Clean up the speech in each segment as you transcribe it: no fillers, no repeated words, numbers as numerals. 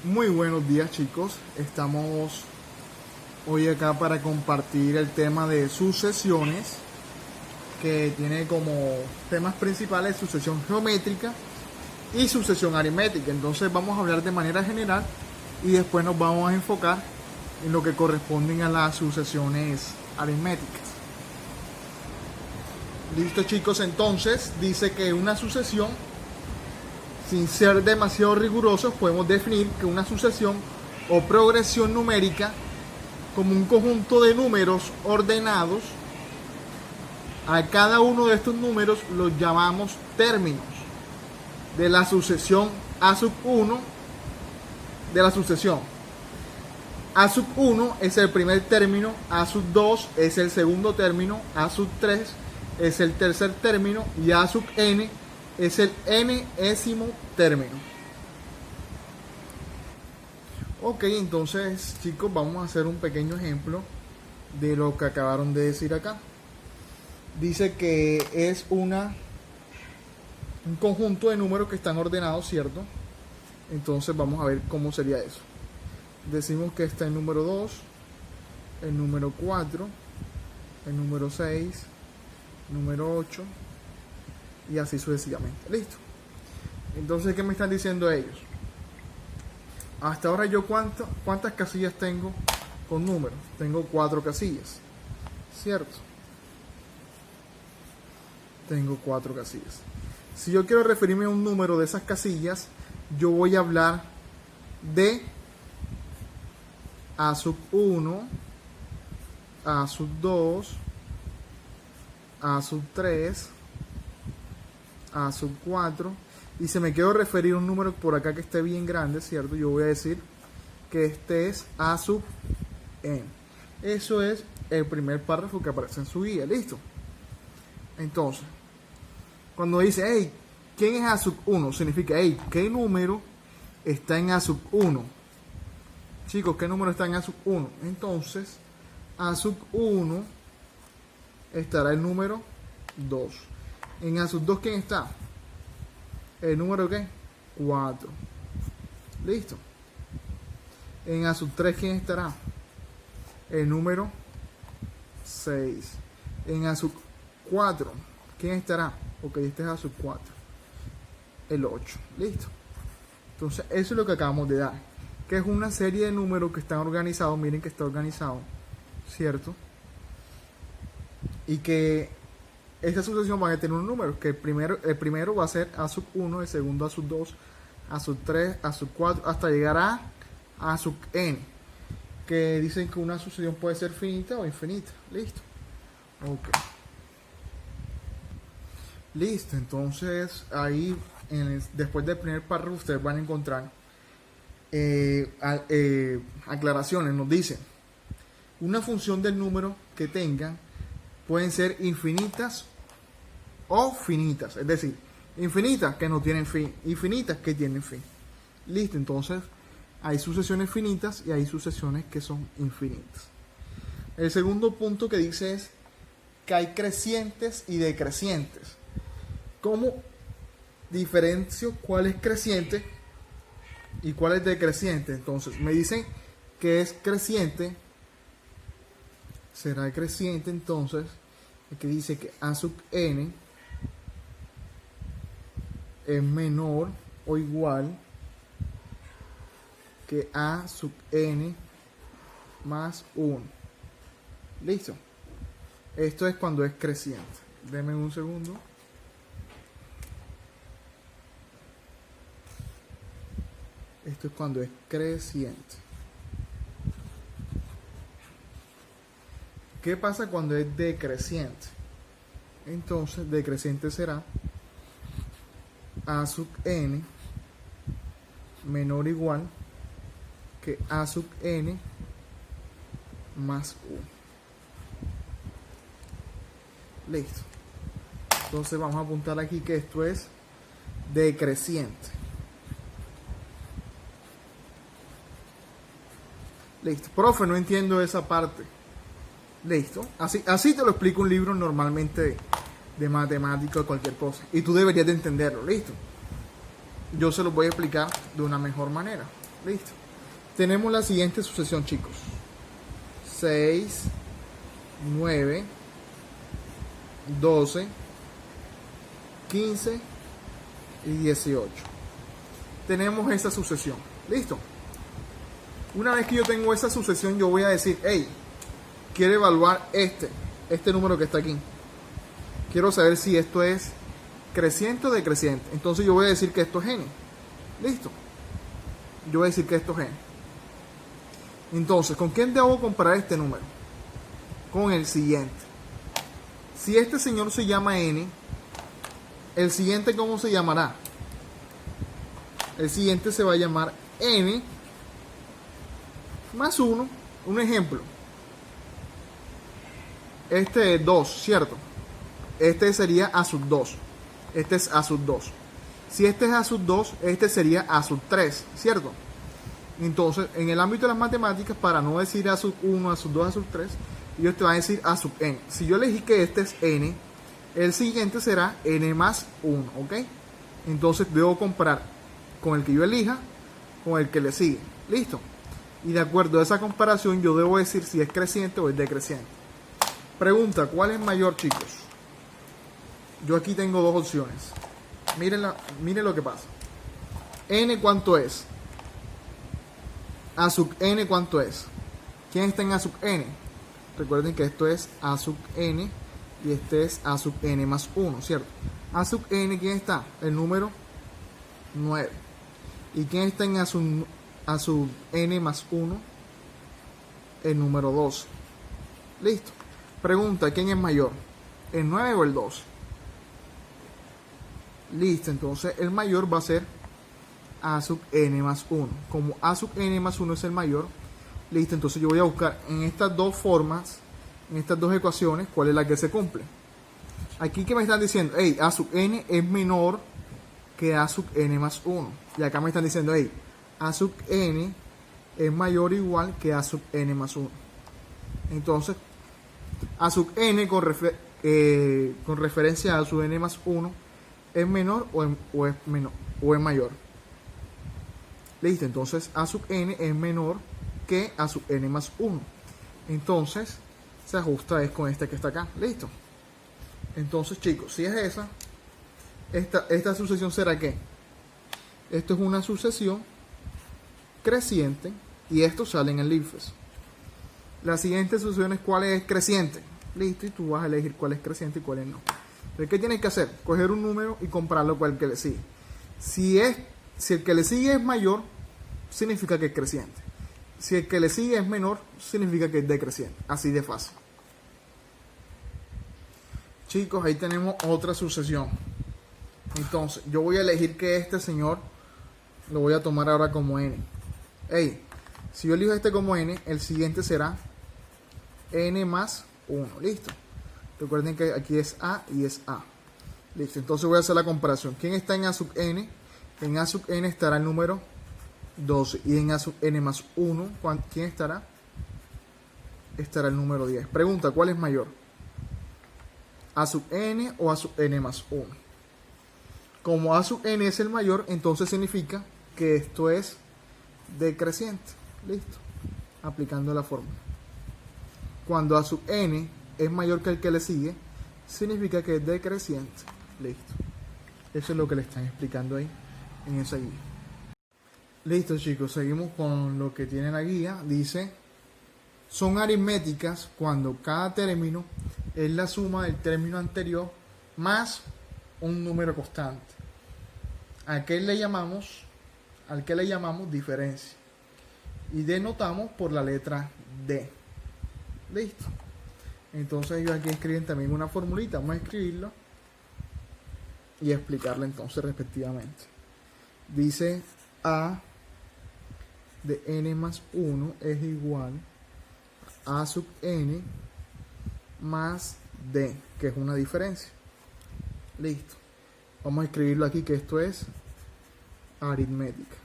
Muy buenos días, chicos. Estamos hoy acá para compartir el tema de sucesiones, que tiene como temas principales sucesión geométrica y sucesión aritmética. Entonces vamos a hablar de manera general y después nos vamos a enfocar en lo que corresponden a las sucesiones aritméticas. Listo, chicos. Entonces dice que una sucesión, sin ser demasiado rigurosos, podemos definir que una sucesión o progresión numérica como un conjunto de números ordenados. A cada uno de estos números los llamamos términos de la sucesión A1 de la sucesión. A1 es el primer término, A2 es el segundo término, A3 es el tercer término y A(n) es el n-ésimo término. Ok, entonces, chicos, vamos a hacer un pequeño ejemplo de lo que acabaron de decir acá. Dice que es un conjunto de números que están ordenados, ¿cierto? Entonces vamos a ver cómo sería eso. Decimos que está el número 2, el número 4, el número 6, el número 8 y así sucesivamente. Listo. Entonces, ¿qué me están diciendo ellos? Hasta ahora yo ¿cuántas casillas tengo con números? Tengo 4 casillas, ¿cierto? Tengo 4 casillas. Si yo quiero referirme a un número de esas casillas, yo voy a hablar de A1, A2, A3, A4, y si me quiero referir a un número por acá que esté bien grande, ¿cierto? Yo voy a decir que este es A(n). Eso es el primer párrafo que aparece en su guía, ¿listo? Entonces, cuando dice, hey, ¿quién es A1? Significa, hey, ¿qué número está en A1? Chicos, ¿qué número está en A1? Entonces, A1 estará el número 2. En A2, ¿quién está? ¿El número qué? 4. Listo. En A3, ¿quién estará? El número 6. En A4, ¿quién estará? Ok, este es A4. El 8. Listo. Entonces, eso es lo que acabamos de dar. Que es una serie de números que están organizados. Miren que está organizado, ¿cierto? Y que esta sucesión va a tener un número, que el primero va a ser A1, el segundo A2, A3, A4, hasta llegar a A(n), que dicen que una sucesión puede ser finita o infinita. Listo. Ok. Listo, entonces ahí después del primer párrafo ustedes van a encontrar aclaraciones. Nos dicen, una función del número que tengan pueden ser infinitas o finitas, es decir, infinitas que no tienen fin, infinitas que tienen fin. Listo, entonces hay sucesiones finitas y hay sucesiones que son infinitas. El segundo punto que dice es que hay crecientes y decrecientes. ¿Cómo diferencio cuál es creciente y cuál es decreciente? Entonces me dicen que es creciente. Será creciente entonces el que dice que A(n) es menor o igual que A(n) más 1. Listo. Esto es cuando es creciente. Denme un segundo. Esto es cuando es creciente. ¿Qué pasa cuando es decreciente? Entonces, decreciente será A(n) menor o igual que A(n) más 1. Listo. Entonces vamos a apuntar aquí que esto es decreciente. Listo. Profe, no entiendo esa parte. Listo. Así te lo explica un libro normalmente de matemática o cualquier cosa. Y tú deberías de entenderlo. Listo. Yo se lo voy a explicar de una mejor manera. Listo. Tenemos la siguiente sucesión, chicos. 6, 9, 12, 15 y 18. Tenemos esa sucesión. Listo. Una vez que yo tengo esa sucesión, yo voy a decir, hey, quiero evaluar este número que está aquí. Quiero saber si esto es creciente o decreciente. Entonces yo voy a decir que esto es n. Listo. Yo voy a decir que esto es n. Entonces, ¿con quién debo comparar este número? Con el siguiente. Si este señor se llama n, el siguiente, ¿cómo se llamará? El siguiente se va a llamar n más 1. Un ejemplo. Este es 2, ¿cierto? Este sería a sub 2. Este es a sub 2. Si este es a sub 2, este sería a sub 3, ¿cierto? Entonces, en el ámbito de las matemáticas, para no decir a sub 1, a sub 2, a sub 3, ellos te van a decir a sub n. Si yo elegí que este es n, el siguiente será n más 1, ¿ok? Entonces, debo comparar con el que yo elija, con el que le sigue. ¿Listo? Y de acuerdo a esa comparación, yo debo decir si es creciente o es decreciente. Pregunta, ¿cuál es mayor, chicos? Yo aquí tengo dos opciones. Miren lo que pasa. N, ¿cuánto es? A sub n, ¿cuánto es? ¿Quién está en A sub n? Recuerden que esto es A sub n y este es A sub n más 1, ¿cierto? A sub n, ¿quién está? El número 9. ¿Y quién está en A sub n más 1? El número 2. Listo. Pregunta, ¿quién es mayor? ¿El 9 o el 2? Listo, entonces el mayor va a ser A sub n más 1. Como A sub n más 1 es el mayor, listo, entonces yo voy a buscar en estas dos formas, en estas dos ecuaciones, cuál es la que se cumple. Aquí que me están diciendo, hey, A sub n es menor que A sub n más 1. Y acá me están diciendo, hey, A sub n es mayor o igual que A sub n más 1. Entonces, A sub n con referencia a A sub n más 1 es menor o es mayor. Listo, entonces A sub n es menor que A sub n más 1. Entonces se ajusta es con este que está acá. Listo. Entonces, chicos, si es esa, esta sucesión será ¿qué? Esto es una sucesión creciente y esto sale en el IFES. La siguiente sucesión es cuál es creciente. Listo, y tú vas a elegir cuál es creciente y cuál es no. Entonces, ¿qué tienes que hacer? Coger un número y compararlo con el que le sigue. Si el que le sigue es mayor, significa que es creciente. Si el que le sigue es menor, significa que es decreciente. Así de fácil. Chicos, ahí tenemos otra sucesión. Entonces, yo voy a elegir que este señor lo voy a tomar ahora como n. Hey, si yo elijo este como n, el siguiente será n más 1. Listo. Recuerden que aquí es A y es A. Listo. Entonces voy a hacer la comparación. ¿Quién está en A sub n? En A sub n estará el número 12. Y en A sub n más 1, ¿quién estará? Estará el número 10. Pregunta, ¿cuál es mayor? ¿A sub n o A sub n más 1? Como A sub n es el mayor, entonces significa que esto es decreciente. Listo. Aplicando la fórmula. Cuando A sub n es mayor que el que le sigue, significa que es decreciente. Listo. Eso es lo que le están explicando ahí en esa guía. Listo, chicos. Seguimos con lo que tiene la guía. Dice, son aritméticas cuando cada término es la suma del término anterior más un número constante. ¿A qué le llamamos? Al que le llamamos diferencia. Y denotamos por la letra D. Listo. Entonces ellos aquí escriben también una formulita. Vamos a escribirlo y explicarla entonces respectivamente. Dice A de n más 1 es igual a A sub n más D, que es una diferencia. Listo. Vamos a escribirlo aquí, que esto es aritmética.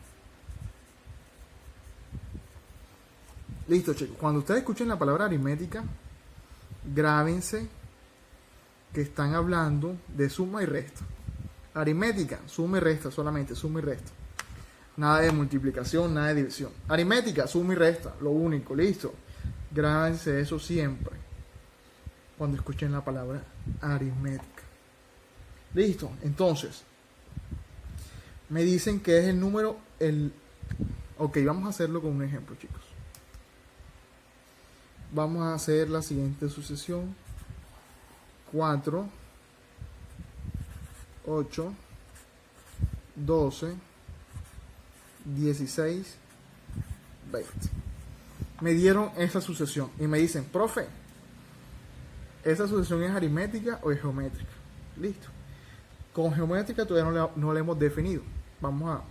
Listo, chicos. Cuando ustedes escuchen la palabra aritmética, grábense que están hablando de suma y resta. Aritmética, suma y resta, solamente suma y resta. Nada de multiplicación, nada de división. Aritmética, suma y resta, lo único, listo. Grábense eso siempre cuando escuchen la palabra aritmética. Listo, entonces, me dicen que es el número, Ok, vamos a hacerlo con un ejemplo, chicos. Vamos a hacer la siguiente sucesión. 4, 8, 12, 16, 20. Me dieron esa sucesión y me dicen, profe, ¿esa sucesión es aritmética o es geométrica? Listo. Con geométrica todavía no la hemos definido. Vamos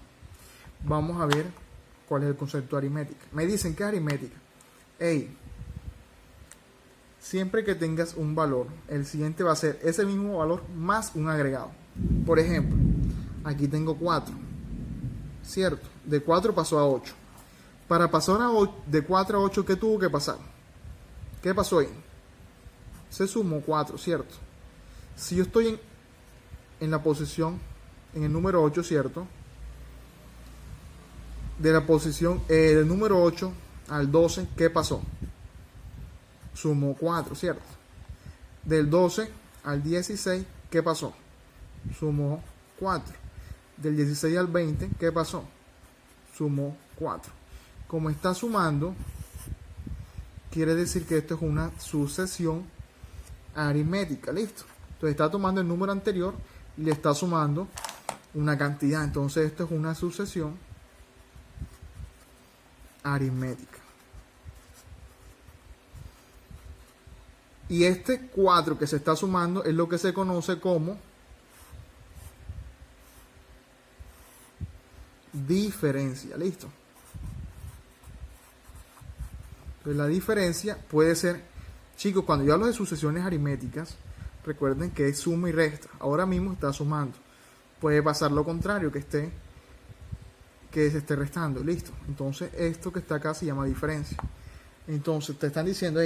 a ver cuál es el concepto de aritmética. Me dicen que es aritmética. Siempre que tengas un valor, el siguiente va a ser ese mismo valor más un agregado. Por ejemplo, aquí tengo 4, ¿cierto? De 4 pasó a 8. Para pasar de 4 a 8, ¿qué tuvo que pasar? ¿Qué pasó ahí? Se sumó 4, ¿cierto? Si yo estoy en la posición, en el número 8, ¿cierto? De la posición del número 8 al 12, ¿qué pasó? Sumó 4, ¿cierto? Del 12 al 16, ¿qué pasó? Sumó 4. Del 16 al 20, ¿qué pasó? Sumó 4. Como está sumando, quiere decir que esto es una sucesión aritmética, ¿listo? Entonces está tomando el número anterior y le está sumando una cantidad. Entonces esto es una sucesión aritmética. Y este 4 que se está sumando es lo que se conoce como diferencia, ¿listo? Entonces la diferencia puede ser, chicos, cuando yo hablo de sucesiones aritméticas, recuerden que es suma y resta. Ahora mismo está sumando. Puede pasar lo contrario, que se esté restando, listo. Entonces esto que está acá se llama diferencia. Entonces te están diciendo,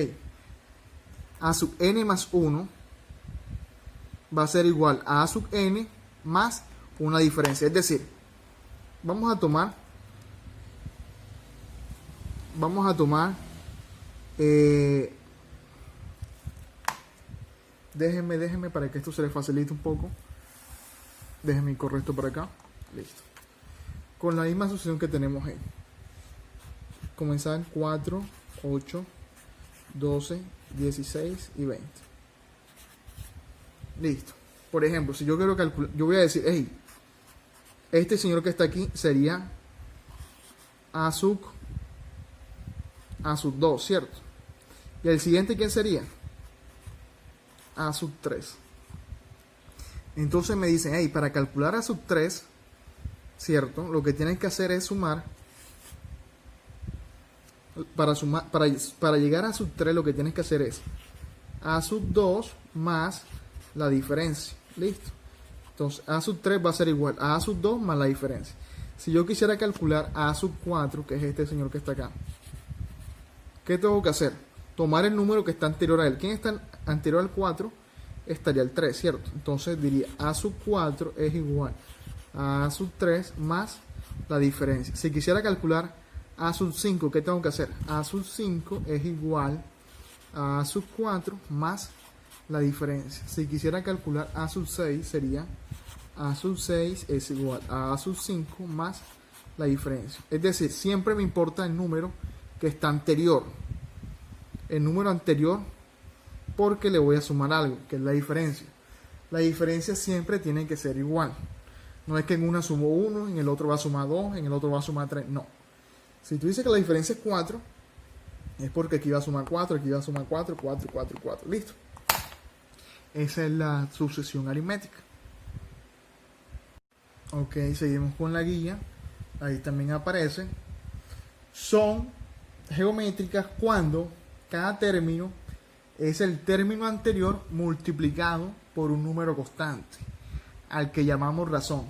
a sub n más 1 va a ser igual a sub n más una diferencia. Es decir, vamos a tomar déjenme para que esto se les facilite un poco. Déjenme correr esto por acá. Listo. Con la misma sucesión que tenemos ahí. Comenzar 4, 8, 12, 16 y 20. Listo. Por ejemplo, si yo quiero calcular, yo voy a decir, este señor que está aquí sería A sub 2, ¿cierto? Y el siguiente, ¿quién sería? A sub 3. Entonces me dicen, para calcular A sub 3, ¿cierto? Lo que tienes que hacer es sumar. Para llegar a sub 3 lo que tienes que hacer es A sub 2 más la diferencia. Listo. Entonces A sub 3 va a ser igual a sub 2 más la diferencia. Si yo quisiera calcular A sub 4, que es este señor que está acá, ¿qué tengo que hacer? Tomar el número que está anterior a él. ¿Quién está anterior al 4? Estaría el 3, ¿cierto? Entonces diría A sub 4 es igual a sub 3 más la diferencia. Si quisiera calcular A sub 5, ¿qué tengo que hacer? A sub 5 es igual a A sub 4 más la diferencia. Si quisiera calcular A sub 6, sería A sub 6 es igual a A sub 5 más la diferencia. Es decir, siempre me importa el número que está anterior. El número anterior, porque le voy a sumar algo, que es la diferencia. La diferencia siempre tiene que ser igual. No es que en una sumo 1, en el otro va a sumar 2, en el otro va a sumar 3. No. Si tú dices que la diferencia es 4, es porque aquí va a sumar 4, aquí va a sumar 4, 4, 4, 4. Listo. Esa es la sucesión aritmética. Ok, seguimos con la guía. Ahí también aparece. Son geométricas cuando cada término es el término anterior multiplicado por un número constante, al que llamamos razón,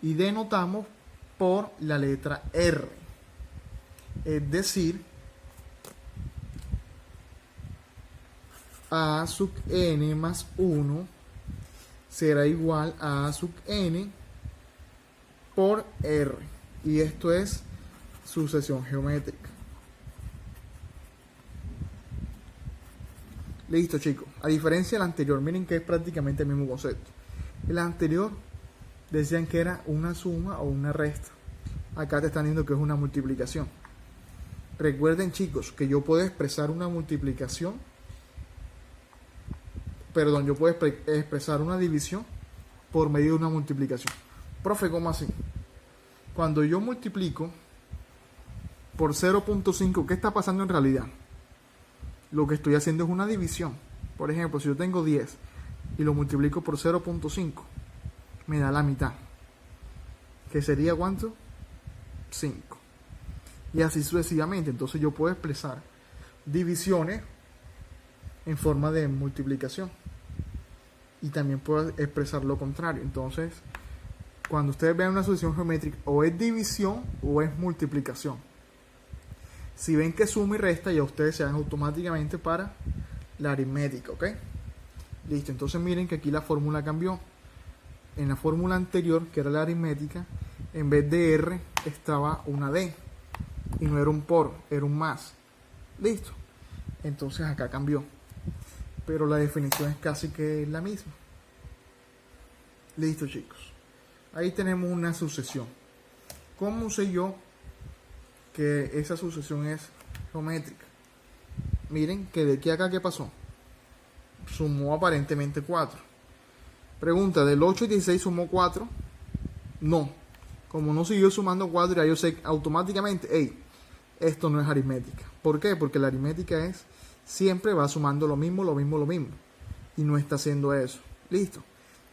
y denotamos por la letra R. Es decir, A sub n más 1 será igual a A sub n por R. Y esto es sucesión geométrica. Listo, chicos. A diferencia del anterior, miren que es prácticamente el mismo concepto. El anterior decían que era una suma o una resta. Acá te están diciendo que es una multiplicación. Recuerden, chicos, que yo puedo expresar una multiplicación. Perdón, yo puedo expresar una división por medio de una multiplicación. Profe, ¿cómo así? Cuando yo multiplico por 0.5, ¿qué está pasando en realidad? Lo que estoy haciendo es una división. Por ejemplo, si yo tengo 10 y lo multiplico por 0.5, me da la mitad. ¿Que sería cuánto? 5. Y así sucesivamente. Entonces yo puedo expresar divisiones en forma de multiplicación. Y también puedo expresar lo contrario. Entonces, cuando ustedes vean una sucesión geométrica, o es división o es multiplicación. Si ven que suma y resta, ya ustedes se van automáticamente para la aritmética, ¿ok? Listo, entonces miren que aquí la fórmula cambió. En la fórmula anterior, que era la aritmética, en vez de R estaba una D. Y no era un por, era un más. Listo. Entonces acá cambió. Pero la definición es casi que la misma. Listo, chicos. Ahí tenemos una sucesión. ¿Cómo sé yo que esa sucesión es geométrica? Miren que de aquí a acá, ¿qué pasó? Sumó aparentemente 4. Pregunta, ¿del 8 y 16 sumó 4? No. Como no siguió sumando 4, ya yo sé automáticamente, hey, esto no es aritmética. ¿Por qué? Porque la aritmética es, siempre va sumando lo mismo, lo mismo, lo mismo. Y no está haciendo eso. Listo.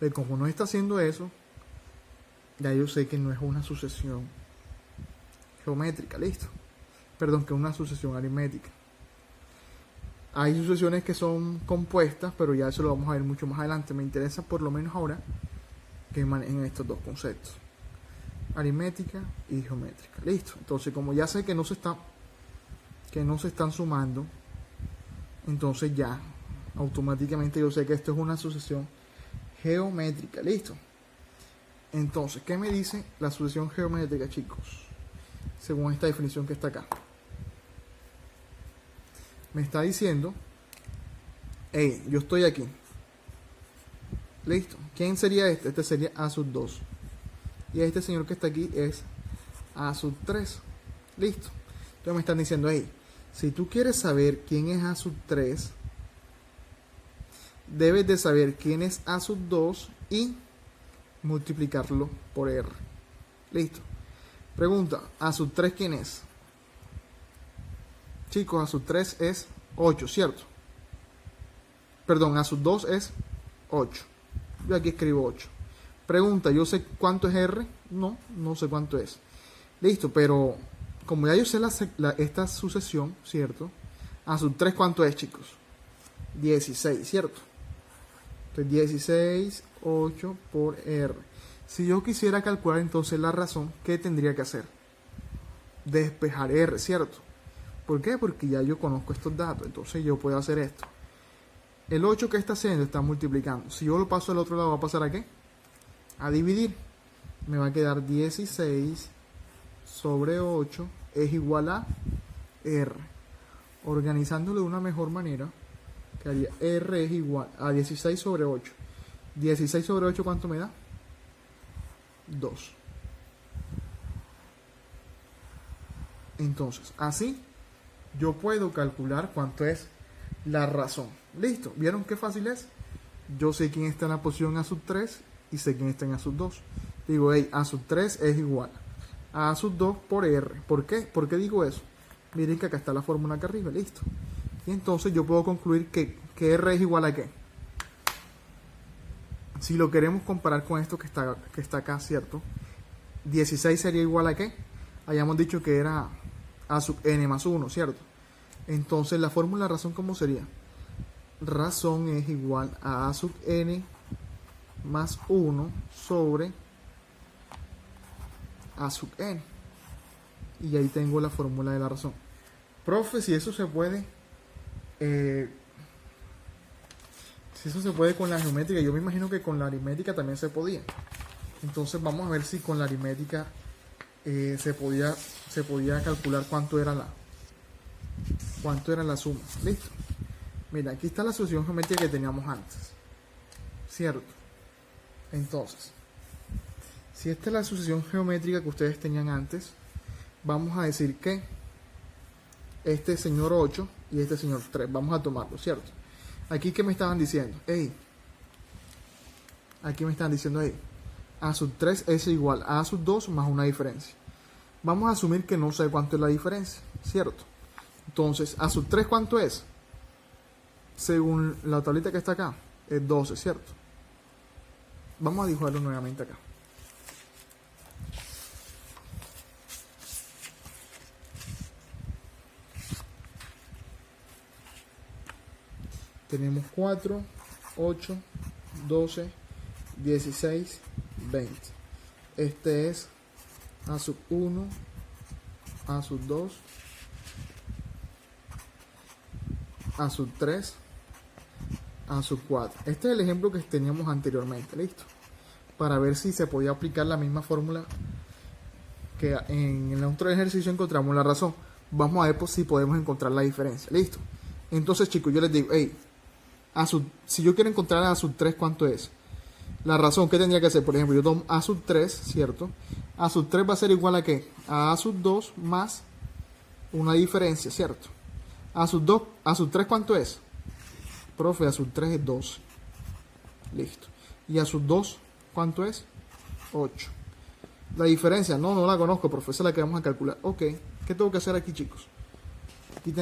Pero como no está haciendo eso, ya yo sé que no es una sucesión geométrica. Listo. Perdón, que es una sucesión aritmética. Hay sucesiones que son compuestas, pero ya eso lo vamos a ver mucho más adelante. Me interesa por lo menos ahora que manejen estos dos conceptos. Aritmética y geométrica. Listo. Entonces, como ya sé que no se están sumando, entonces ya automáticamente yo sé que esto es una sucesión geométrica. Listo. Entonces, ¿qué me dice la sucesión geométrica, chicos? Según esta definición que está acá. Me está diciendo, hey, yo estoy aquí. Listo. ¿Quién sería este? Este sería A sub 2. Y este señor que está aquí es A sub 3. Listo. Entonces me están diciendo, hey, si tú quieres saber quién es A sub 3, debes de saber quién es A sub 2 y multiplicarlo por R. Listo. Pregunta, ¿A sub 3 quién es? Chicos, A sub 3 es 8, ¿cierto? Perdón, A sub 2 es 8. Yo aquí escribo 8. Pregunta, ¿yo sé cuánto es R? No, no sé cuánto es. Listo, pero como ya yo sé esta sucesión, ¿cierto? A sub 3, ¿cuánto es, chicos? 16, ¿cierto? Entonces 16, 8 por R. Si yo quisiera calcular entonces la razón, ¿qué tendría que hacer? Despejar R, ¿cierto? ¿Por qué? Porque ya yo conozco estos datos, entonces yo puedo hacer esto. El 8 que está haciendo está multiplicando. Si yo lo paso al otro lado, ¿va a pasar a qué? A dividir. Me va a quedar 16 sobre 8 es igual a R. Organizándolo de una mejor manera, quedaría R es igual a 16 sobre 8. 16 sobre 8, ¿cuánto me da? 2. Entonces, así yo puedo calcular cuánto es la razón. Listo. ¿Vieron qué fácil es? Yo sé quién está en la posición A sub 3 y sé quién está en A sub 2. Digo, hey, A sub 3 es igual a sub 2 por R. ¿Por qué? ¿Por qué digo eso? Miren que acá está la fórmula acá arriba. Listo. Y entonces yo puedo concluir que R es igual a qué. Si lo queremos comparar con esto que está acá, ¿cierto? 16 sería igual a qué. Hayamos dicho que era A sub n más 1, ¿cierto? Entonces la fórmula de razón, ¿cómo sería? Razón es igual a sub n más 1 sobre A sub n. Y ahí tengo la fórmula de la razón. Profe, si eso se puede... si eso se puede con la geométrica, yo me imagino que con la aritmética también se podía. Entonces vamos a ver si con la aritmética se podía calcular cuánto era la suma. ¿Listo? Mira, aquí está la solución geométrica que teníamos antes, ¿cierto? Entonces, si esta es la sucesión geométrica que ustedes tenían antes, vamos a decir que este señor 8 y este señor 3, vamos a tomarlo, ¿cierto? Aquí, ¿qué me estaban diciendo? Aquí me están diciendo, A sub 3 es igual a sub 2 más una diferencia. Vamos a asumir que no sé cuánto es la diferencia, ¿cierto? Entonces, A sub 3, ¿cuánto es? Según la tablita que está acá, es 12, ¿cierto? Vamos a dibujarlo nuevamente acá. Tenemos 4, 8, 12, 16, 20. Este es A sub 1, A sub 2, A sub 3, A sub 4. Este es el ejemplo que teníamos anteriormente, ¿listo? Para ver si se podía aplicar la misma fórmula que en el otro ejercicio encontramos la razón. Vamos a ver si podemos encontrar la diferencia, ¿listo? Entonces, chicos, yo les digo, si yo quiero encontrar A sub 3, ¿cuánto es? La razón, ¿qué tendría que hacer? Por ejemplo, yo tomo A sub 3, ¿cierto? A sub 3 va a ser igual a ¿qué? A sub 2 más una diferencia, ¿cierto? A sub 3, ¿cuánto es? Profe, A sub 3 es 12. Listo. Y A sub 2, ¿cuánto es? 8. La diferencia, no la conozco, profe, esa es la que vamos a calcular. Ok, ¿qué tengo que hacer aquí, chicos? Aquí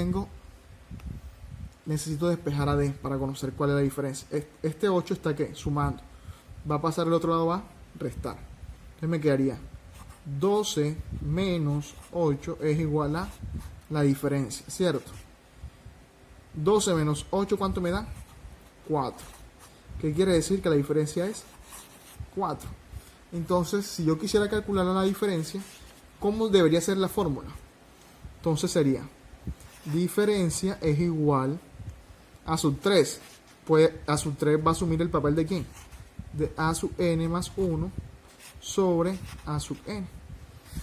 necesito despejar a D para conocer cuál es la diferencia. Este 8 está ¿qué? Sumando. Va a pasar al otro lado, va a restar. Entonces me quedaría 12 menos 8 es igual a la diferencia, ¿cierto? 12 menos 8, ¿cuánto me da? 4. ¿Qué quiere decir? Que la diferencia es 4. Entonces, si yo quisiera calcular la diferencia, ¿cómo debería ser la fórmula? Entonces sería diferencia es igual a sub 3. Pues A sub 3 va a asumir el papel de ¿quién? De A sub n más 1 sobre A sub n.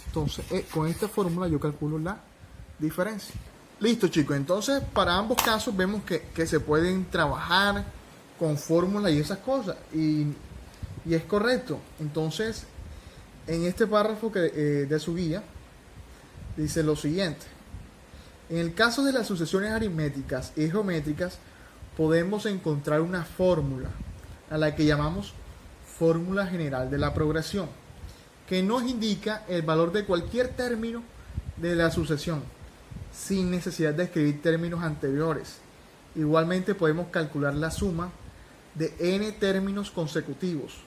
Entonces, con esta fórmula yo calculo la diferencia. Listo, chicos. Entonces, para ambos casos vemos que se pueden trabajar con fórmulas y esas cosas. Y es correcto. Entonces, en este párrafo de su guía, dice lo siguiente. En el caso de las sucesiones aritméticas y geométricas, podemos encontrar una fórmula a la que llamamos fórmula general de la progresión, que nos indica el valor de cualquier término de la sucesión, sin necesidad de escribir términos anteriores. Igualmente podemos calcular la suma de n términos consecutivos,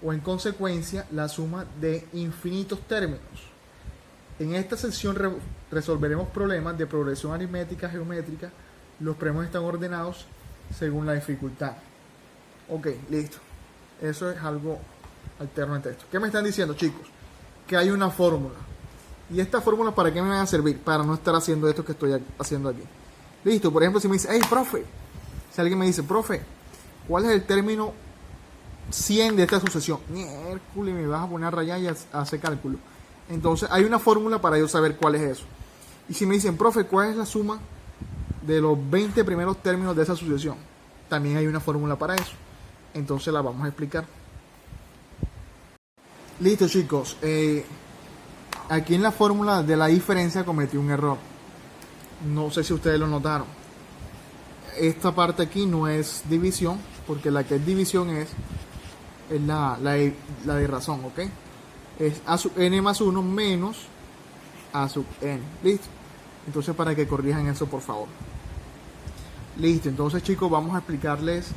o en consecuencia la suma de infinitos términos. En esta sección resolveremos problemas de progresión aritmética geométrica. Los problemas están ordenados según la dificultad. Ok, listo. Eso es algo alterno en texto. ¿Qué me están diciendo, chicos? Que hay una fórmula. ¿Y esta fórmula para qué me va a servir? Para no estar haciendo esto que estoy haciendo aquí. Listo. Por ejemplo, si me dice, hey, profe. Si alguien me dice, profe, ¿cuál es el término 100 de esta sucesión? Hércules, me vas a poner a rayar y a hacer cálculo. Entonces, hay una fórmula para yo saber cuál es eso. Y si me dicen, profe, ¿cuál es la suma de los 20 primeros términos de esa sucesión? También hay una fórmula para eso. Entonces la vamos a explicar. Listo, chicos. Aquí en la fórmula de la diferencia cometí un error. No sé si ustedes lo notaron. Esta parte aquí no es división, porque la que es división es la de razón, ¿ok? Es A sub n más 1 menos A sub n. ¿Listo? Entonces, para que corrijan eso, por favor. Listo. Entonces, chicos, vamos a explicarles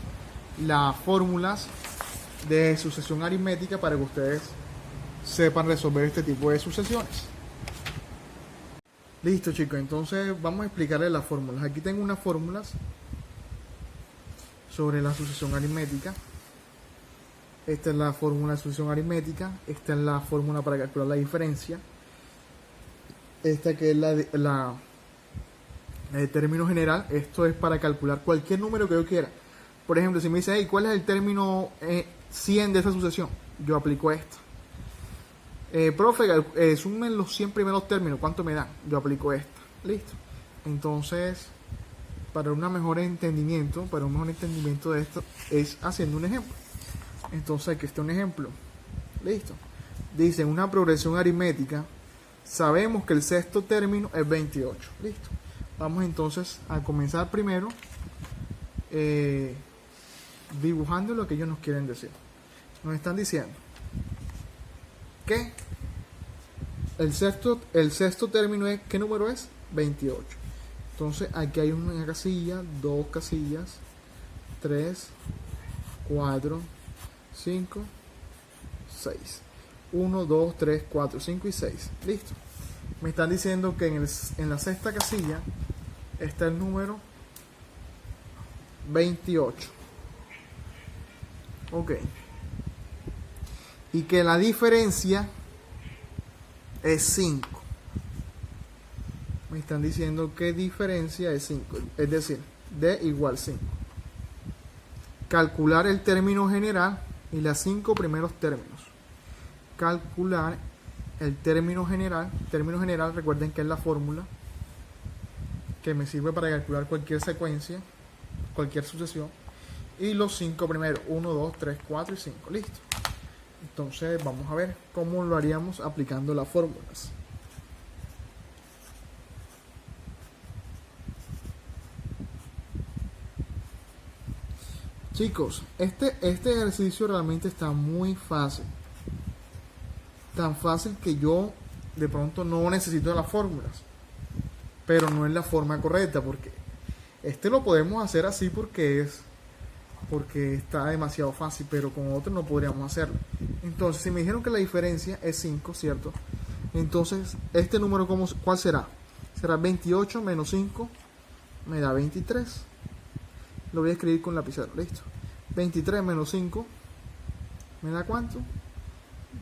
las fórmulas de sucesión aritmética para que ustedes sepan resolver este tipo de sucesiones. Listo, chicos. Entonces, vamos a explicarles las fórmulas. Aquí tengo unas fórmulas sobre la sucesión aritmética. Esta es la fórmula de sucesión aritmética. Esta es la fórmula para calcular la diferencia. Esta que es la de término general. Esto es para calcular cualquier número que yo quiera. Por ejemplo, si me dice, hey, ¿cuál es el término 100 de esa sucesión? Yo aplico esta. Profe, sumen los 100 primeros términos, ¿cuánto me dan? Yo aplico esta, listo. Entonces, para un mejor entendimiento de esto, es haciendo un ejemplo. Entonces, aquí está un ejemplo, listo. Dice, en una progresión aritmética, sabemos que el sexto término es 28, listo. Vamos entonces a comenzar primero dibujando lo que ellos nos quieren decir. Nos están diciendo que el sexto término es, ¿qué número es? 28. Entonces aquí hay una casilla, dos casillas, 3, 4, 5, 6. 1, 2, 3, 4, 5 y 6. Listo. Me están diciendo que en la sexta casilla está el número 28. Ok. Y que la diferencia es 5. Me están diciendo que diferencia es 5. Es decir, D igual 5. Calcular el término general y los 5 primeros términos. Calcular el término general. Término general, recuerden que es la fórmula que me sirve para calcular cualquier secuencia, cualquier sucesión. Y los 5 primeros, 1, 2, 3, 4 y 5. Listo. Entonces vamos a ver cómo lo haríamos aplicando las fórmulas. Chicos, este ejercicio realmente está muy fácil. Tan fácil que yo de pronto no necesito las fórmulas. Pero no es la forma correcta, porque este lo podemos hacer así porque está demasiado fácil, pero con otro no podríamos hacerlo. Entonces, si me dijeron que la diferencia es 5, ¿cierto? Entonces, este número, ¿cuál será? Será 28 menos 5, me da 23. Lo voy a escribir con lapicero, listo. 23 menos 5, ¿me da cuánto?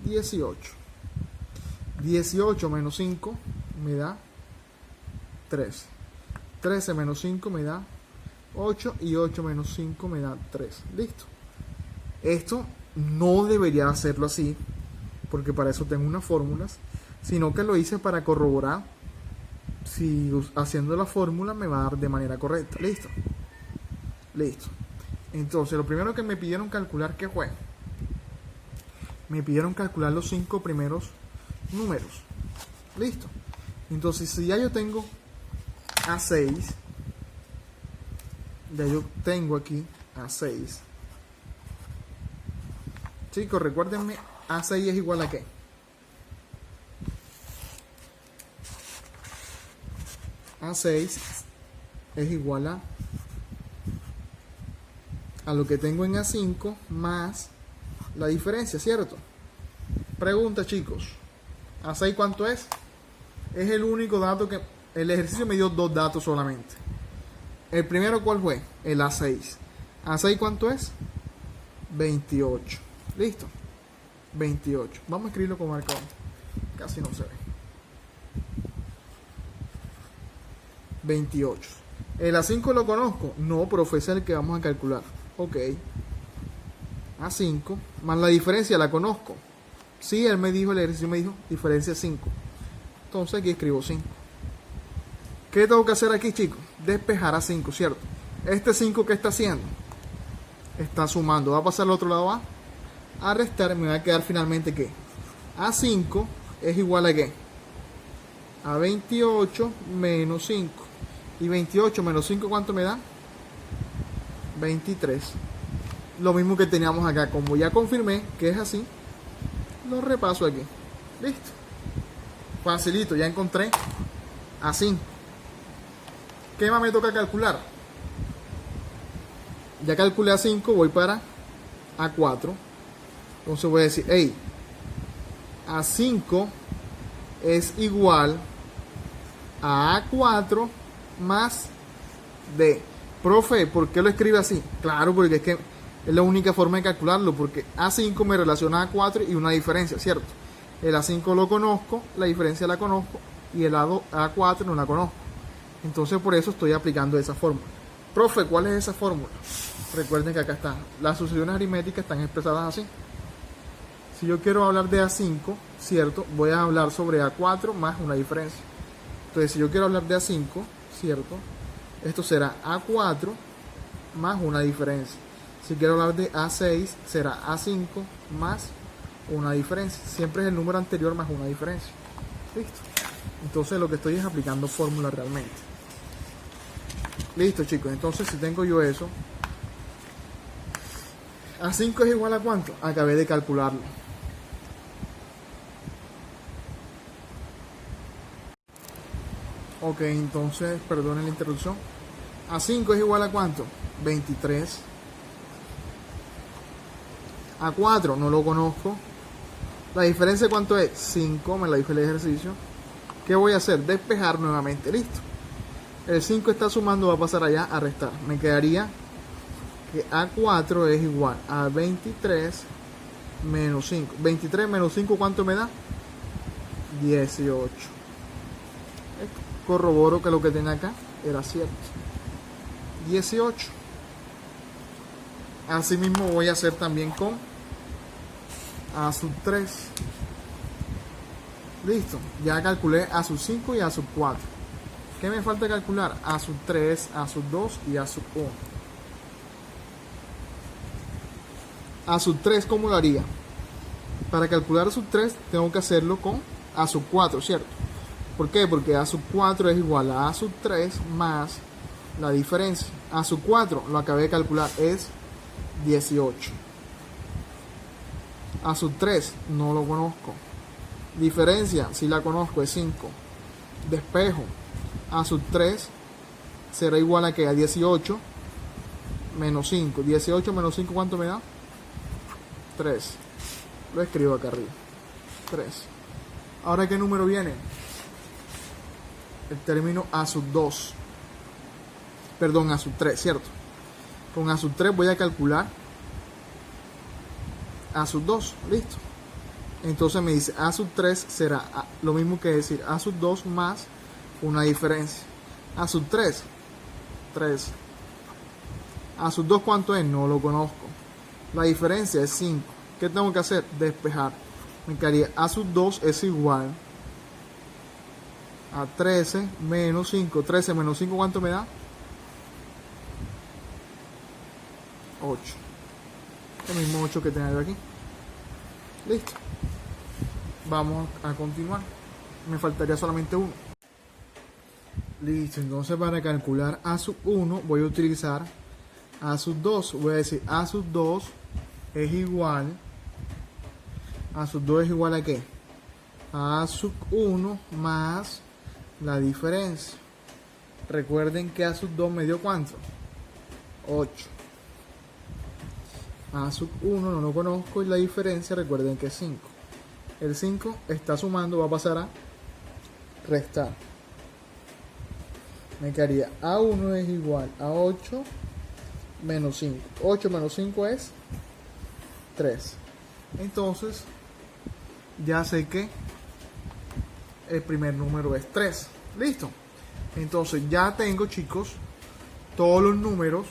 18. 18 menos 5, me da 13. 13 menos 5 me da 8 y 8 menos 5 me da 3. Listo. Esto no debería hacerlo así, porque para eso tengo unas fórmulas, sino que lo hice para corroborar si haciendo la fórmula me va a dar de manera correcta. Listo. Listo. Entonces, lo primero que me pidieron calcular, ¿qué fue? Me pidieron calcular los 5 primeros números. Listo. Entonces, si ya yo tengo A6, ya yo tengo aquí A6. Chicos, recuérdenme, A6 es igual a ¿qué? A6 es igual a lo que tengo en A5 más la diferencia, ¿cierto? Pregunta, chicos, ¿A6 cuánto es? Es el único dato que... El ejercicio me dio dos datos solamente. El primero, ¿cuál fue? El A6. ¿A6 cuánto es? 28. ¿Listo? 28. Vamos a escribirlo con marcador. Casi no se ve. 28. ¿El A5 lo conozco? No, profe, es el que vamos a calcular. Ok. A5 más la diferencia la conozco. Sí, él me dijo, el ejercicio me dijo diferencia 5. Entonces aquí escribo 5. ¿Qué tengo que hacer aquí, chicos? Despejar a 5, ¿cierto? Este 5, ¿qué está haciendo? Está sumando. Va a pasar al otro lado a restar. Me va a quedar finalmente ¿qué? A5 es igual a ¿qué? A 28 menos 5. Y 28 menos 5, ¿cuánto me da? 23. Lo mismo que teníamos acá. Como ya confirmé que es así, lo repaso aquí. Listo. Facilito, ya encontré A5. ¿Qué más me toca calcular? Ya calculé A5, voy para A4. Entonces voy a decir, hey, A5 es igual a A4 más D. Profe, ¿por qué lo escribe así? Claro, porque es que es la única forma de calcularlo, porque A5 me relaciona a A4 y una diferencia, ¿cierto? El A5 lo conozco, la diferencia la conozco, y el A4 no la conozco. Entonces por eso estoy aplicando esa fórmula. Profe, ¿cuál es esa fórmula? Recuerden que acá está. Las sucesiones aritméticas están expresadas así. Si yo quiero hablar de A5, ¿cierto? Voy a hablar sobre A4 más una diferencia. Entonces, si yo quiero hablar de A5, ¿cierto? Esto será A4 más una diferencia. Si quiero hablar de A6, será A5 más una diferencia. Siempre es el número anterior más una diferencia. Listo. Entonces lo que estoy es aplicando fórmula realmente. Listo, chicos. Entonces si tengo yo eso, A5 es igual a ¿cuánto? Acabé de calcularlo. Ok, entonces, perdonen la interrupción. A5 es igual a ¿cuánto? 23. A4 no lo conozco. La diferencia ¿cuánto es? 5, me la dijo el ejercicio. ¿Qué voy a hacer? Despejar nuevamente, listo. El 5 está sumando, va a pasar allá a restar. Me quedaría que A4 es igual a 23 menos 5. 23 menos 5, ¿cuánto me da? 18. Corroboro que lo que tenía acá era cierto. 18. Asimismo voy a hacer también con A sub 3. Listo. Ya calculé A sub 5 y A sub 4. ¿Qué me falta calcular? A sub 3, A sub 2 y A sub 1. A sub 3, ¿cómo lo haría? Para calcular A sub 3 tengo que hacerlo con A sub 4, ¿cierto? ¿Por qué? Porque A sub 4 es igual a A sub 3 más la diferencia. A sub 4, lo acabé de calcular, es 18. A sub 3, no lo conozco. Diferencia, si la conozco, es 5. Despejo. A sub 3 será igual a que a 18 menos 5. 18 menos 5, ¿cuánto me da? 3. Lo escribo acá arriba. 3. Ahora, ¿qué número viene? El término A sub 2. Perdón, A sub 3, ¿cierto? Con A sub 3 voy a calcular A sub 2. Listo. Entonces me dice A sub 3 será lo mismo que decir A sub 2 más una diferencia. A sub 3, 3. A sub 2, ¿cuánto es? No lo conozco. La diferencia es 5. ¿Qué tengo que hacer? Despejar. Me quedaría A sub 2 es igual a 13 menos 5. 13 menos 5, ¿cuánto me da? 8. El mismo 8 que tenía yo aquí. Listo. Vamos a continuar. Me faltaría solamente uno. Listo. Entonces para calcular A sub 1 voy a utilizar A sub 2. Voy a decir A sub 2 es igual. A sub 2 es igual a ¿qué? A A sub 1 más la diferencia. Recuerden que A sub 2 me dio ¿cuánto? 8. A sub 1 no lo conozco y la diferencia recuerden que es 5. El 5 está sumando, va a pasar a restar. Me quedaría A1 es igual a 8 menos 5. 8 menos 5 es 3. Entonces, ya sé que el primer número es 3. Listo. Entonces, ya tengo, chicos, todos los números,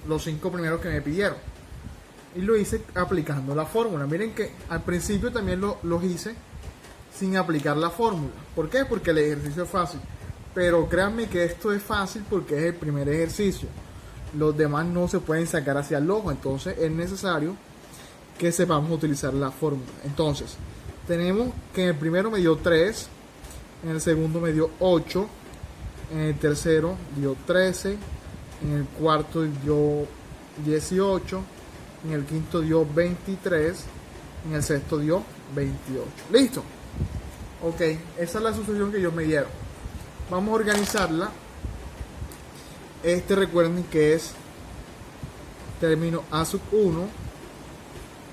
los 5 primeros que me pidieron. Y lo hice aplicando la fórmula. Miren que al principio también los hice sin aplicar la fórmula. ¿Por qué? Porque el ejercicio es fácil. Pero créanme que esto es fácil porque es el primer ejercicio. Los demás no se pueden sacar hacia el ojo. Entonces es necesario que sepamos utilizar la fórmula. Entonces, tenemos que en el primero me dio 3. En el segundo me dio 8. En el tercero dio 13. En el cuarto dio 18. En el quinto dio 23. En el sexto dio 28. ¿Listo? Ok, esa es la sucesión que ellos me dieron. Vamos a organizarla. Recuerden que es término A sub 1,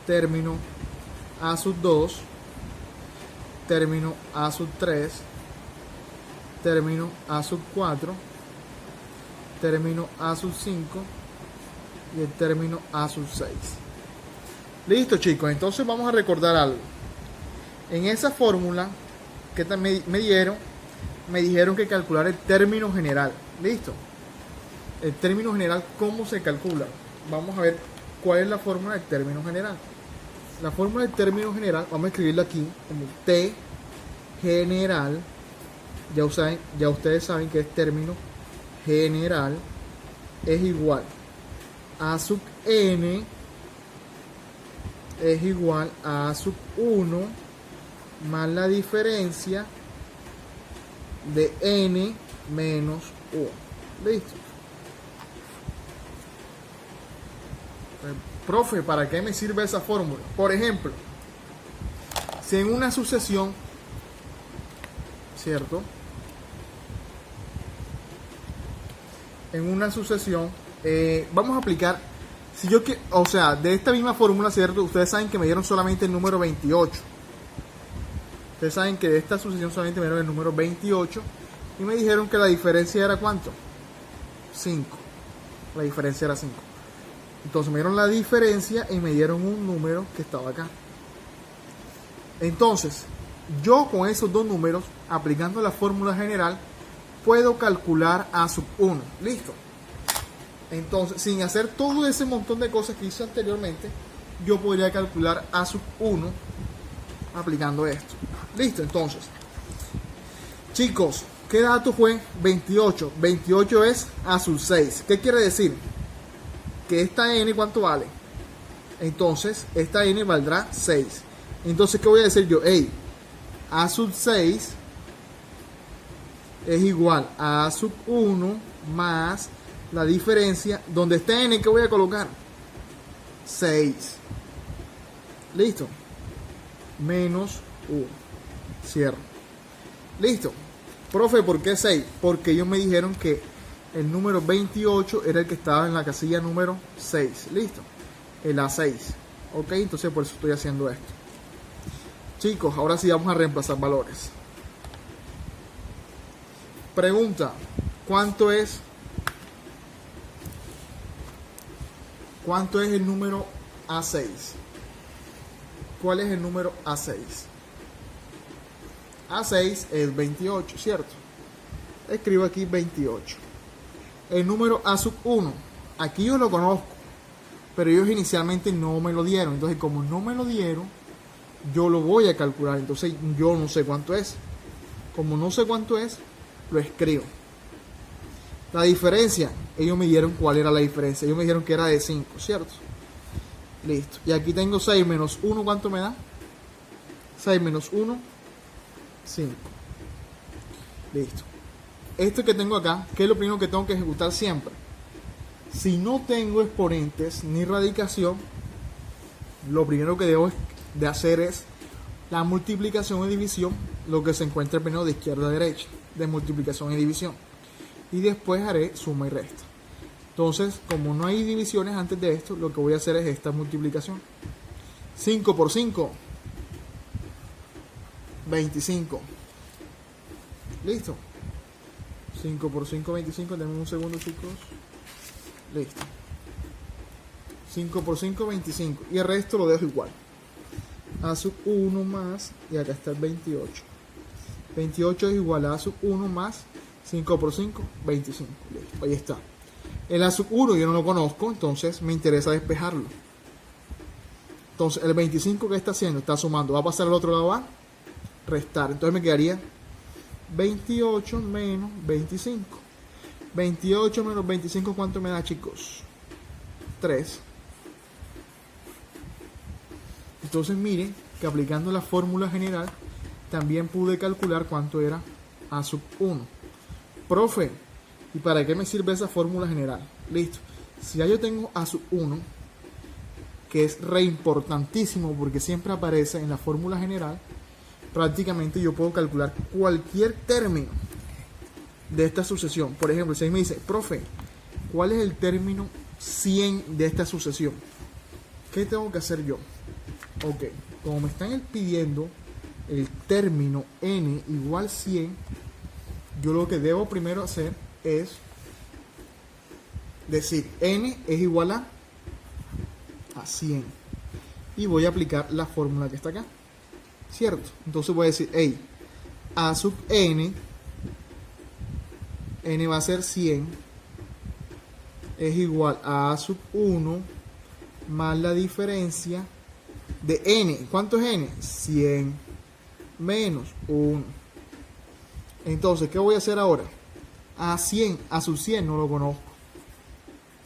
término A sub 2, término A sub 3, término A sub 4, término A sub 5 y el término A sub 6. Listo, chicos, entonces vamos a recordar algo. En esa fórmula que me dijeron que calcular el término general. Listo. El término general, ¿cómo se calcula? Vamos a ver cuál es la fórmula del término general. la fórmula del término general, vamos a escribirlo aquí como T general. Ya ustedes saben que es término general es igual a sub n es igual a sub 1 más la diferencia de n menos 1. ¿Listo? Profe, ¿para qué me sirve esa fórmula? Por ejemplo, si en una sucesión, ¿cierto? En una sucesión, vamos a aplicar, si yo que, o sea, de esta misma fórmula, ¿cierto? Ustedes saben que me dieron solamente el número 28. Ustedes saben que de esta sucesión solamente me dieron el número 28 y me dijeron que la diferencia era ¿cuánto? 5. La diferencia era 5. Entonces me dieron la diferencia y me dieron un número que estaba acá. Entonces, yo con esos dos números, aplicando la fórmula general, puedo calcular a sub 1. Listo. Entonces, sin hacer todo ese montón de cosas que hice anteriormente, yo podría calcular a sub 1 aplicando esto. Listo, entonces. Chicos, ¿qué dato fue? 28. 28 es a sub 6. ¿Qué quiere decir? Que esta n, ¿cuánto vale? Entonces, esta n valdrá 6. Entonces, ¿qué voy a decir yo? Hey, a sub 6 es igual a a sub 1 más la diferencia. Donde está n, ¿qué voy a colocar? 6. Listo. Menos 1. Cierro. Listo. Profe, ¿por qué 6? Porque ellos me dijeron que el número 28 era el que estaba en la casilla número 6. Listo. El A6. Ok, entonces por eso estoy haciendo esto. Chicos, ahora sí vamos a reemplazar valores. Pregunta: ¿cuánto es el número A6? ¿Cuál es el número A6? A6 es 28, ¿cierto? Escribo aquí 28. El número A sub 1, aquí yo lo conozco, pero ellos inicialmente no me lo dieron. Entonces, como no me lo dieron, yo lo voy a calcular. Entonces, yo no sé cuánto es. Como no sé cuánto es, lo escribo. La diferencia, ellos me dieron cuál era la diferencia. Ellos me dijeron que era de 5, ¿cierto? Listo. Y aquí tengo 6 menos 1, ¿cuánto me da? 6 menos 1, 5. Listo. Esto que tengo acá, ¿qué es lo primero que tengo que ejecutar siempre? Si no tengo exponentes ni radicación, lo primero que debo de hacer es la multiplicación y división, lo que se encuentra primero de izquierda a derecha, de multiplicación y división. Y después haré suma y resta. Entonces, como no hay divisiones antes de esto, lo que voy a hacer es esta multiplicación. 5 por 5, 25. Listo. 5 por 5, 25. Denme un segundo, chicos. Listo. 5 por 5, 25. Y el resto lo dejo igual. A sub 1 más, y acá está el 28. 28 es igual a sub 1 más 5 por 5, 25. Listo. Ahí está. El A sub 1 yo no lo conozco, entonces me interesa despejarlo. Entonces, el 25 que está haciendo, está sumando. Va a pasar al otro lado a restar. Entonces me quedaría 28 menos 25. 28 menos 25, ¿cuánto me da, chicos? 3. Entonces miren que aplicando la fórmula general también pude calcular cuánto era A sub 1. Profe, ¿y para qué me sirve esa fórmula general? Listo. Si ya yo tengo A sub 1, que es re importantísimo porque siempre aparece en la fórmula general, prácticamente yo puedo calcular cualquier término de esta sucesión. Por ejemplo, si me dice, profe, ¿cuál es el término 100 de esta sucesión? ¿Qué tengo que hacer yo? Ok, como me están pidiendo el término n igual 100, yo lo que debo primero hacer es decir n es igual a 100 y voy a aplicar la fórmula que está acá, ¿cierto? Entonces voy a decir, hey, a sub n va a ser 100, es igual a sub 1 más la diferencia de n. ¿Cuánto es n? 100 menos 1. Entonces, ¿qué voy a hacer ahora? A 100, a sub 100 no lo conozco.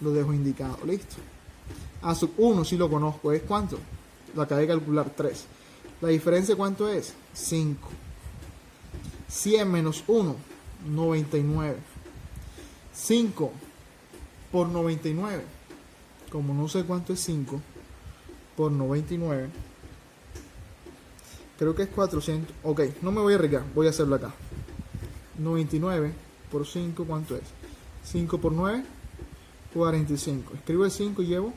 Lo dejo indicado, listo. A sub 1 sí lo conozco, ¿es cuánto? Lo acabé de calcular, 3. La diferencia, ¿cuánto es? 5. 100 menos 1, 99. 5 por 99. Como no sé cuánto es 5 por 99, creo que es 400. Ok, no me voy a arriesgar, voy a hacerlo acá. 99 por 5, ¿cuánto es? 5 por 9, 45. Escribo el 5 y llevo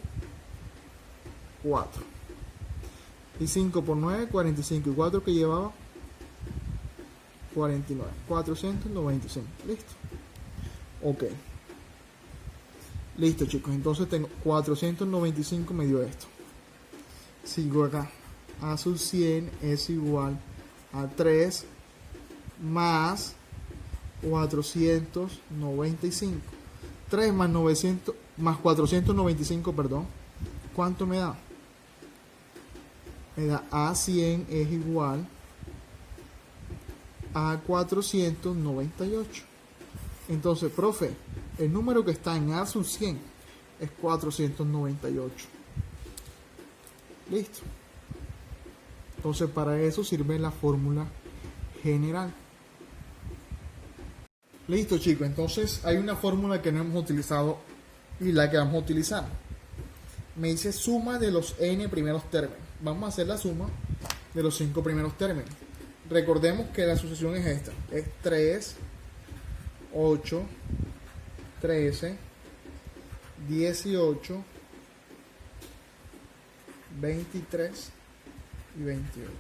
4. Y 5 por 9, 45. Y 4 que llevaba 49. 495. Listo. Ok. Listo, chicos. Entonces tengo 495 me dio esto. Sigo acá. A sub 100 es igual a 3 más 495. 3 más 900 más 495, perdón. ¿Cuánto me da? Me da A100 es igual a 498. Entonces, profe, el número que está en A sub 100 es 498. Listo. Entonces, para eso sirve la fórmula general. Listo, chicos. Entonces, hay una fórmula que no hemos utilizado y la que vamos a utilizar. Me dice suma de los n primeros términos. Vamos a hacer la suma de los 5 primeros términos. Recordemos que la asociación es esta. Es 3, 8, 13, 18, 23 y 28.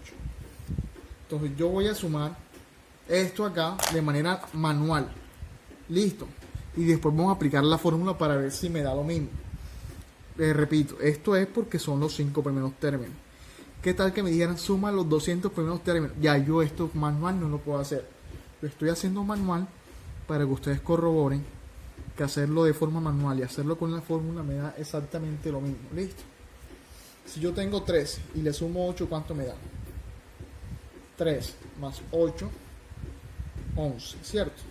Entonces yo voy a sumar esto acá de manera manual. Listo. Y después vamos a aplicar la fórmula para ver si me da lo mismo. Repito, esto es porque son los 5 primeros términos. ¿Qué tal que me dijeran suma los 200 primeros términos? Ya yo esto manual no lo puedo hacer. Lo estoy haciendo manual para que ustedes corroboren que hacerlo de forma manual y hacerlo con la fórmula me da exactamente lo mismo. Listo. Si yo tengo 3 y le sumo 8, ¿cuánto me da? 3 más 8, 11, ¿cierto?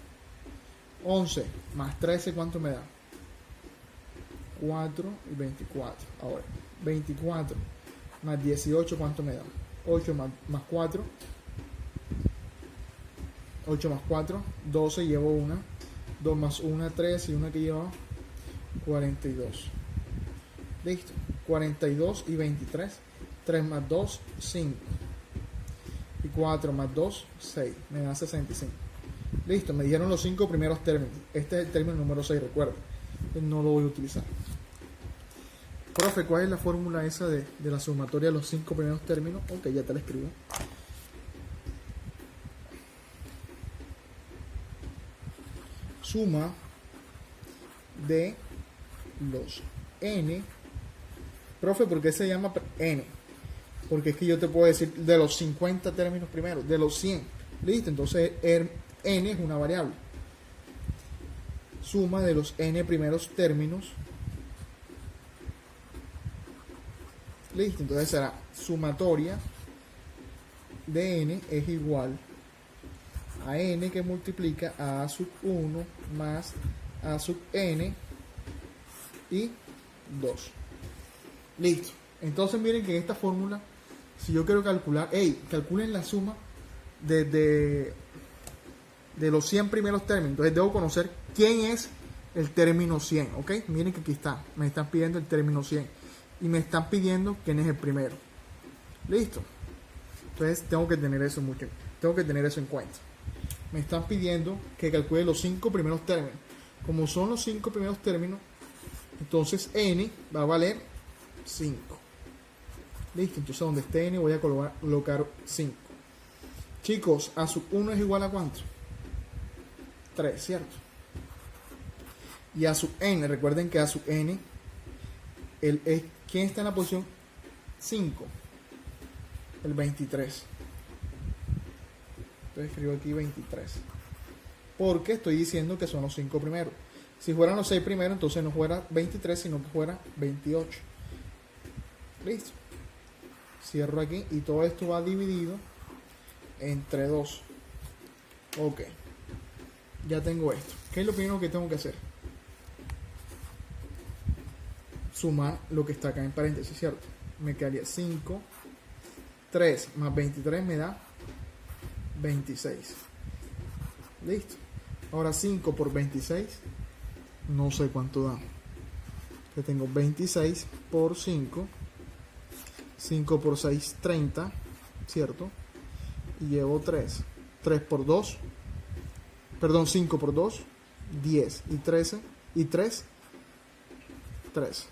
11 más 13, ¿cuánto me da? 4 y 24. Ahora, 24 más 18, ¿cuánto me da? 8 más 4. 8 más 4, 12, llevo una. 2 más 1, 3 y una que lleva 42. Listo. 42 y 23. 3 más 2, 5. Y 4 más 2, 6. Me da 65. Listo, me dijeron los 5 primeros términos. Este es el término número 6, recuerda. No lo voy a utilizar. Profe, ¿cuál es la fórmula esa de la sumatoria de los 5 primeros términos? Ok, ya te la escribo. Suma de los n. Profe, ¿por qué se llama n? Porque es que yo te puedo decir de los 50 términos primero, de los 100. Listo, entonces n es una variable. Suma de los n primeros términos. Listo, entonces será sumatoria de n es igual a n que multiplica a sub 1 más a sub n y 2. Listo. Entonces miren que en esta fórmula, si yo quiero calcular, calculen la suma de los 100 primeros términos. Entonces debo conocer quién es el término 100, ¿ok? Miren que aquí está, me están pidiendo el término 100 y me están pidiendo quién es el primero. Listo. Entonces tengo que tener eso en cuenta. Me están pidiendo que calcule los 5 primeros términos. Como son los 5 primeros términos, entonces n va a valer 5. Listo, entonces donde esté n voy a colocar 5. Chicos, a sub 1 es igual a ¿cuánto? 3, ¿cierto? Y a sub n, recuerden que a sub n, ¿quién está en la posición 5? El 23. Entonces escribo aquí 23. Porque estoy diciendo que son los 5 primeros. Si fueran los 6 primeros, entonces no fuera 23, sino que fuera 28. Listo. Cierro aquí y todo esto va dividido entre 2. Ok. Ya tengo esto. ¿Qué es lo primero que tengo que hacer? Sumar lo que está acá en paréntesis, ¿cierto? Me quedaría 5. 3 más 23 me da 26. Listo. Ahora 5 por 26. No sé cuánto da. Yo tengo 26 por 5. 5 por 6, 30. ¿Cierto? Y llevo 3. 3 por 2. Perdón, 5 por 2. 10. Y 13. Y 3. 13.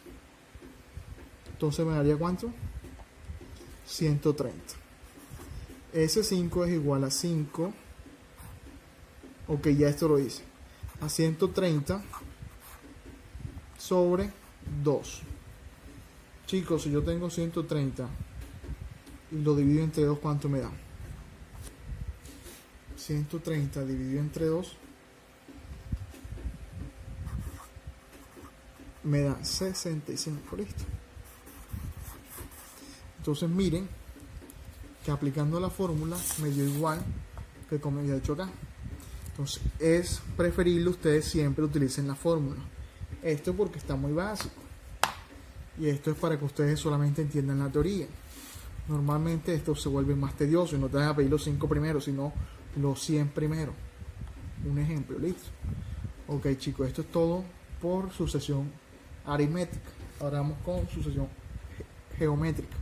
Entonces me daría ¿cuánto? 130. Ese 5 es igual a 5. Ok, ya esto lo hice. A 130 sobre 2. Chicos, si yo tengo 130 y lo divido entre 2, ¿cuánto me da? 130 dividido entre 2 me da 65. Listo. Entonces miren que aplicando la fórmula me dio igual que como había hecho acá. Entonces es preferible ustedes siempre utilicen la fórmula. Esto porque está muy básico. Y esto es para que ustedes solamente entiendan la teoría. Normalmente esto se vuelve más tedioso y no te vas a pedir los 5 primeros, sino los 100 primeros. Un ejemplo, listo. Ok, chicos, esto es todo por sucesión aritmética. Ahora vamos con sucesión geométrica.